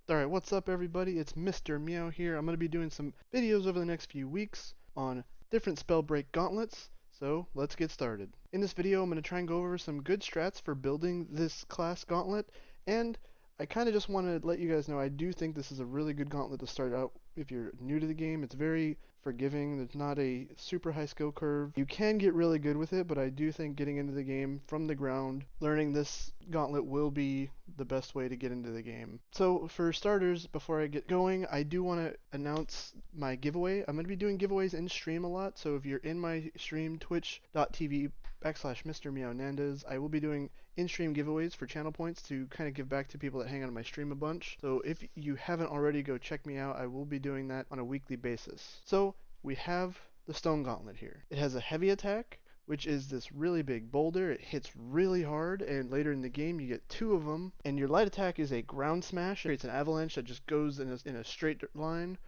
Alright, what's up everybody? It's Mr. Meow here. I'm going to be doing some videos over the next few weeks on different Spellbreak gauntlets, so let's get started. In this video, I'm going to try and go over some good strats for building this class gauntlet, and I kind of just want to let you guys know I do think this is a really good gauntlet to start out if you're new to the game. It's very forgiving. There's not a super high skill curve. You can get really good with it, but I do think getting into the game from the ground, learning this gauntlet will be the best way to get into the game. So for starters, before I get going, I do want to announce my giveaway. I'm going to be doing giveaways in stream a lot, so if you're in my stream, twitch.tv/Mr. Meow Nandez, I will be doing in-stream giveaways for channel points to kind of give back to people that hang out on my stream a bunch. So if you haven't already, go check me out. I will be doing that on a weekly basis. So we have the Stone Gauntlet here. It has a heavy attack, which is this really big boulder. It hits really hard, and later in the game you get two of them. And your light attack is a ground smash. It creates an avalanche that just goes in a straight line.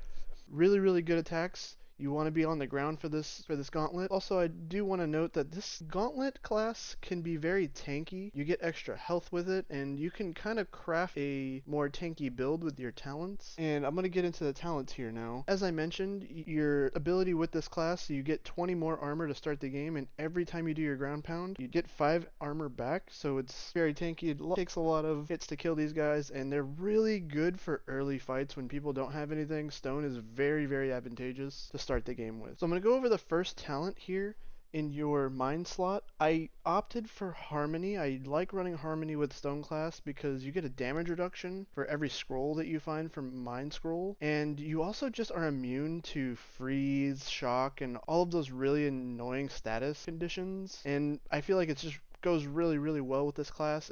Really, really good attacks. You want to be on the ground for this gauntlet. Also, I do want to note that this gauntlet class can be very tanky. You get extra health with it, and you can kind of craft a more tanky build with your talents. And I'm going to get into the talents here now. As I mentioned, your ability with this class, you get 20 more armor to start the game, and every time you do your ground pound, you get 5 armor back, so it's very tanky. It takes a lot of hits to kill these guys, and they're really good for early fights when people don't have anything. Stone is very, very advantageous to start the game with. So I'm going to go over the first talent here in your mind slot. I opted for Harmony. I like running Harmony with Stone class because you get a damage reduction for every scroll that you find from Mind Scroll, and you also just are immune to freeze, shock, and all of those really annoying status conditions, and I feel like it just goes really, really well with this class.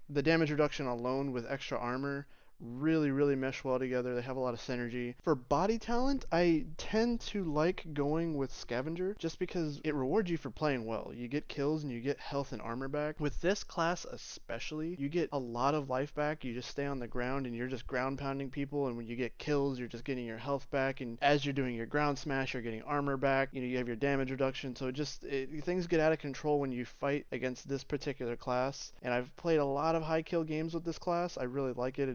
The damage reduction alone with extra armor really mesh well together. They have a lot of synergy. For body talent, I tend to like going with Scavenger just because it rewards you for playing well. You get kills and you get health and armor back. With this class especially, you get a lot of life back. You just stay on the ground and you're just ground pounding people, and when you get kills, you're just getting your health back, and as you're doing your ground smash, you're getting armor back. You have your damage reduction, so things get out of control when you fight against this particular class. And I've played a lot of high kill games with this class. I really like it.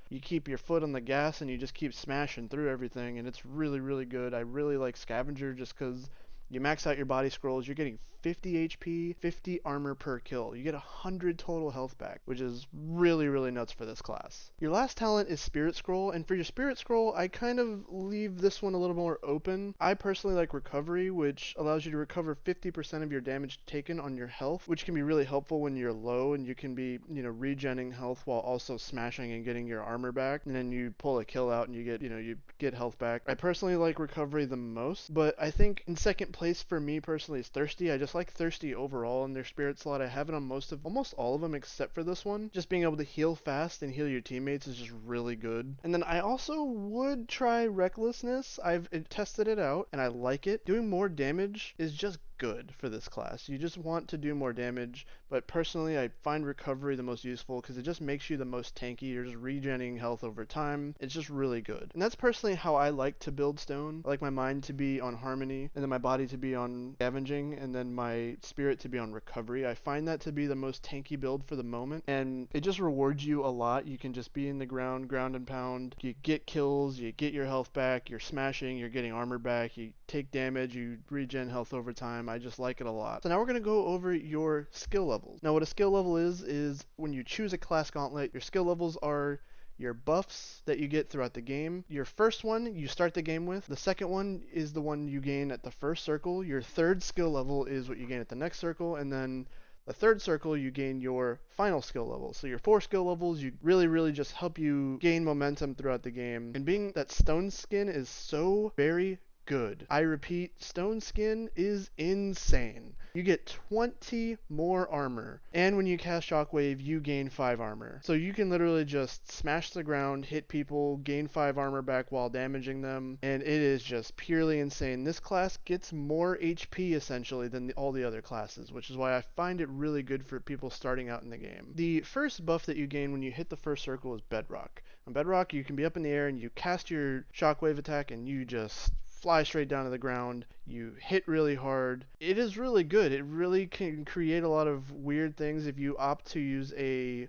You keep your foot on the gas and you just keep smashing through everything, and it's really good. I really like Scavenger just because you max out your body scrolls. You're getting 50 HP, 50 armor per kill. You get 100 total health back, which is really nuts for this class. Your last talent is Spirit Scroll, and for your Spirit Scroll, I kind of leave this one a little more open. I personally like Recovery, which allows you to recover 50% of your damage taken on your health, which can be really helpful when you're low and you can be, regenning health while also smashing and getting your armor back. And then you pull a kill out and you get health back. I personally like Recovery the most, but I think in second place for me personally is Thirsty. I just like Thirsty overall in their spirit slot. I have it on almost all of them except for this one. Just being able to heal fast and heal your teammates is just really good. And then I also would try Recklessness. I've tested it out and I like it. Doing more damage is just good for this class. You just want to do more damage, but personally I find Recovery the most useful because it just makes you the most tanky. You're just regenerating health over time. It's just really good. And that's personally how I like to build Stone. I like my mind to be on Harmony, and then my body to be on Scavenging, and then my spirit to be on Recovery. I find that to be the most tanky build for the moment, and it just rewards you a lot. You can just be in the ground and pound. You get kills, you get your health back, you're smashing, you're getting armor back, you take damage, you regen health over time. I just like it a lot. So now we're going to go over your skill levels. Now what a skill level is when you choose a class gauntlet, your skill levels are your buffs that you get throughout the game. Your first one you start the game with. The second one is the one you gain at the first circle. Your third skill level is what you gain at the next circle, and then the third circle you gain your final skill level. So your 4 skill levels you really just help you gain momentum throughout the game. And being that Stone Skin is so very good, I repeat, Stone Skin is insane. You get 20 more armor, and when you cast Shockwave, you gain 5 armor. So you can literally just smash the ground, hit people, gain 5 armor back while damaging them, and it is just purely insane. This class gets more HP essentially than all the other classes, which is why I find it really good for people starting out in the game. The first buff that you gain when you hit the first circle is Bedrock. On Bedrock, you can be up in the air and you cast your Shockwave attack and you just fly straight down to the ground, you hit really hard. It is really good. It really can create a lot of weird things if you opt to use a,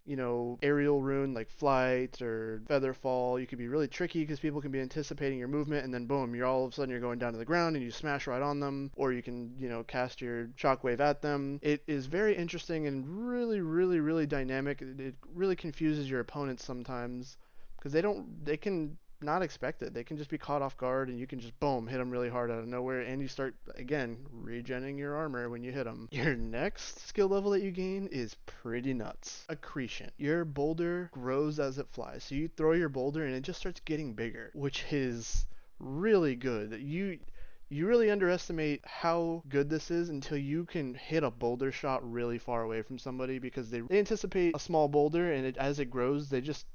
aerial rune like flight or feather fall. You could be really tricky because people can be anticipating your movement, and then boom, you're all of a sudden you're going down to the ground and you smash right on them, or you can, cast your shockwave at them. It is very interesting and really, really, really dynamic. It really confuses your opponents sometimes because they can not expect it. They can just be caught off guard, and you can just boom hit them really hard out of nowhere, and you start again regenning your armor when you hit them. Your next skill level that you gain is pretty nuts. Accretion. Your boulder grows as it flies, so you throw your boulder and it just starts getting bigger, which is really good. You really underestimate how good this is until you can hit a boulder shot really far away from somebody, because they anticipate a small boulder, and as it grows it just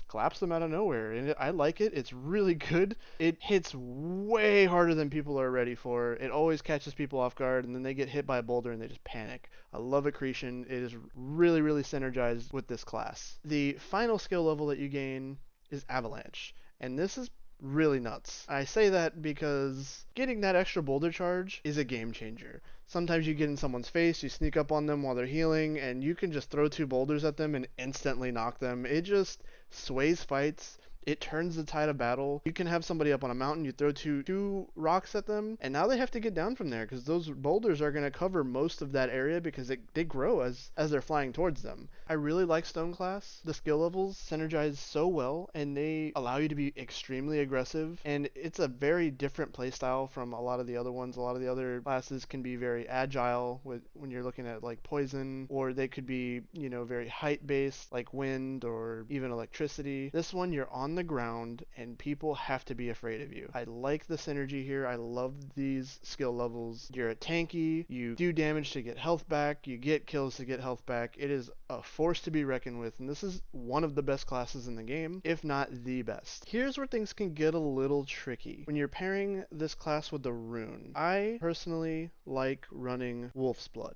claps them out of nowhere, and I like it. It's really good. It hits way harder than people are ready for. It always catches people off guard, and then they get hit by a boulder and they just panic. I love accretion. It is really, really synergized with this class. The final skill level that you gain is avalanche, and this is really nuts. I say that because getting that extra boulder charge is a game changer. Sometimes you get in someone's face, you sneak up on them while they're healing, and you can just throw two boulders at them and instantly knock them. It just sways fights. It turns the tide of battle. You can have somebody up on a mountain, you throw two rocks at them, and now they have to get down from there because those boulders are going to cover most of that area because they grow as they're flying towards them. I really like Stone class. The skill levels synergize so well, and they allow you to be extremely aggressive, and it's a very different playstyle from a lot of the other ones. A lot of the other classes can be very agile when you're looking at like poison, or they could be, very height based like wind or even electricity. This one, you're on the ground and people have to be afraid of you. I like the synergy here. I love these skill levels. You're a tanky, you do damage to get health back, you get kills to get health back. It is a force to be reckoned with, and this is one of the best classes in the game, if not the best. Here's where things can get a little tricky. When you're pairing this class with the rune, I personally like running Wolf's Blood,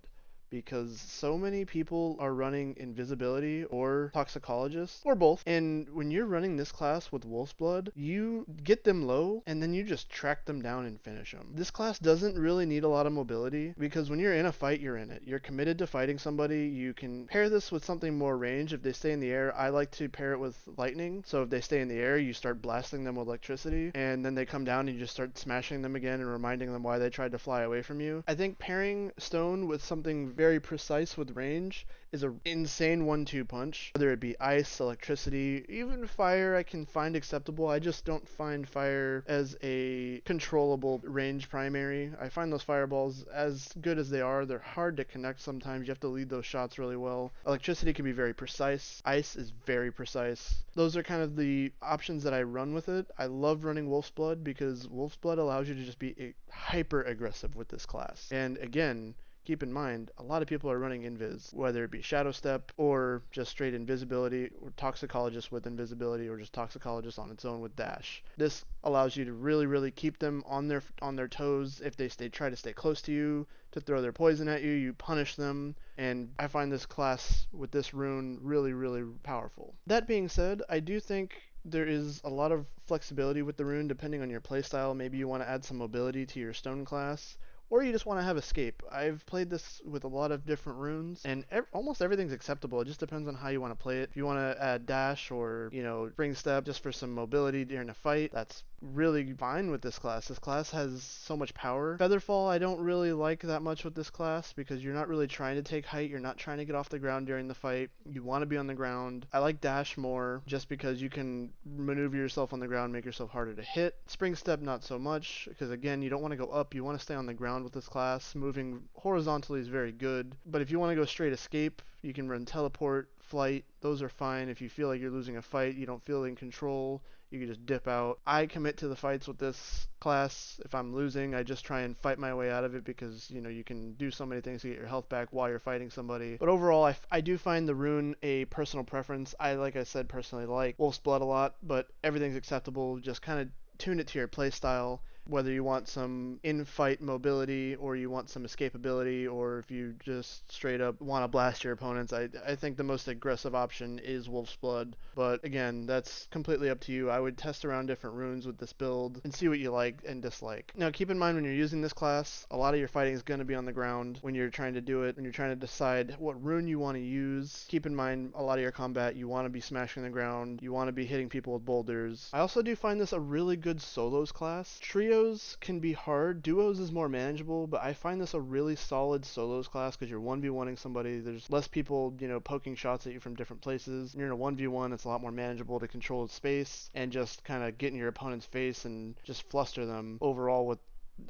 because so many people are running invisibility or toxicologist or both, and when you're running this class with Wolf's Blood, you get them low and then you just track them down and finish them. This class doesn't really need a lot of mobility, because when you're in a fight, you're in it. You're committed to fighting somebody. You can pair this with something more range. If they stay in the air, I like to pair it with lightning. So if they stay in the air, you start blasting them with electricity, and then they come down and you just start smashing them again and reminding them why they tried to fly away from you. I think pairing stone with something very precise with range is an insane 1-2 punch. Whether it be ice, electricity, even fire I can find acceptable. I just don't find fire as a controllable range primary. I find those fireballs, as good as they are, they're hard to connect sometimes. You have to lead those shots really well. Electricity can be very precise. Ice is very precise. Those are kind of the options that I run with it. I love running Wolf's Blood because Wolf's Blood allows you to just be hyper aggressive with this class. And again, keep in mind, a lot of people are running invis, whether it be Shadow Step or just straight invisibility, or Toxicologist with invisibility, or just Toxicologist on its own with dash. This allows you to really, really keep them on their toes. If they try to stay close to you, to throw their poison at you, you punish them, and I find this class with this rune really, really powerful. That being said, I do think there is a lot of flexibility with the rune depending on your playstyle. Maybe you want to add some mobility to your stone class, or you just want to have escape. I've played this with a lot of different runes, and almost everything's acceptable. It just depends on how you want to play it. If you want to add dash or, spring step just for some mobility during a fight, that's really fine with this class. This class has so much power. Featherfall I don't really like that much with this class, because you're not really trying to take height. You're not trying to get off the ground during the fight. You want to be on the ground. I like dash more just because you can maneuver yourself on the ground, make yourself harder to hit. Spring step not so much, because again, you don't want to go up. You want to stay on the ground with this class. Moving horizontally is very good, but if you want to go straight escape, you can run teleport, flight. Those are fine. If you feel like you're losing a fight, you don't feel in control, you can just dip out. I commit to the fights with this class. If I'm losing, I just try and fight my way out of it, because you can do so many things to get your health back while you're fighting somebody. But overall, I do find the rune a personal preference. Like I said, personally like Wolf's Blood a lot, but everything's acceptable. Just kind of tune it to your playstyle. whether you want some in-fight mobility or you want some escapability, or if you just straight up want to blast your opponents. I think the most aggressive option is Wolf's Blood, but again, that's completely up to you. I would test around different runes with this build and see what you like and dislike. Now keep in mind, when you're using this class, a lot of your fighting is going to be on the ground when you're trying to do it, when you're trying to decide what rune you want to use. Keep in mind, a lot of your combat, you want to be smashing the ground, you want to be hitting people with boulders. I also do find this a really good solos class. Trios can be hard, duos is more manageable, but I find this a really solid solos class because you're 1v1ing somebody, there's less people, poking shots at you from different places. You're in a 1v1, it's a lot more manageable to control space and just kind of get in your opponent's face and just fluster them overall with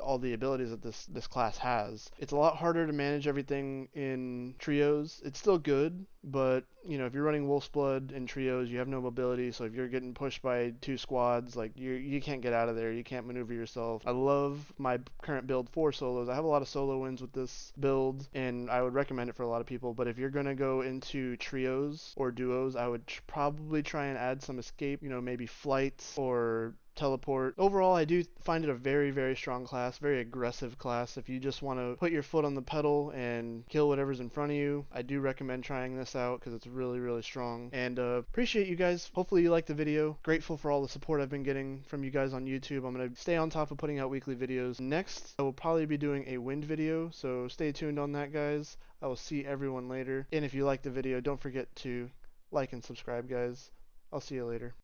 all the abilities that this class has. It's a lot harder to manage everything in trios. It's still good, but if you're running Wolf's Blood in trios, you have no mobility, so if you're getting pushed by two squads, like you can't get out of there, you can't maneuver yourself. I love my current build for solos. I have a lot of solo wins with this build, and I would recommend it for a lot of people, but if you're gonna go into trios or duos, I would probably try and add some escape, maybe flight or teleport. Overall, I do find it a very, very strong class, very aggressive class. If you just want to put your foot on the pedal and kill whatever's in front of you, I do recommend trying this out because it's really, really strong. And appreciate you guys. Hopefully you liked the video. Grateful for all the support I've been getting from you guys on YouTube. I'm going to stay on top of putting out weekly videos. Next, I will probably be doing a wind video, so stay tuned on that, guys. I will see everyone later. And if you liked the video, don't forget to like and subscribe, guys. I'll see you later.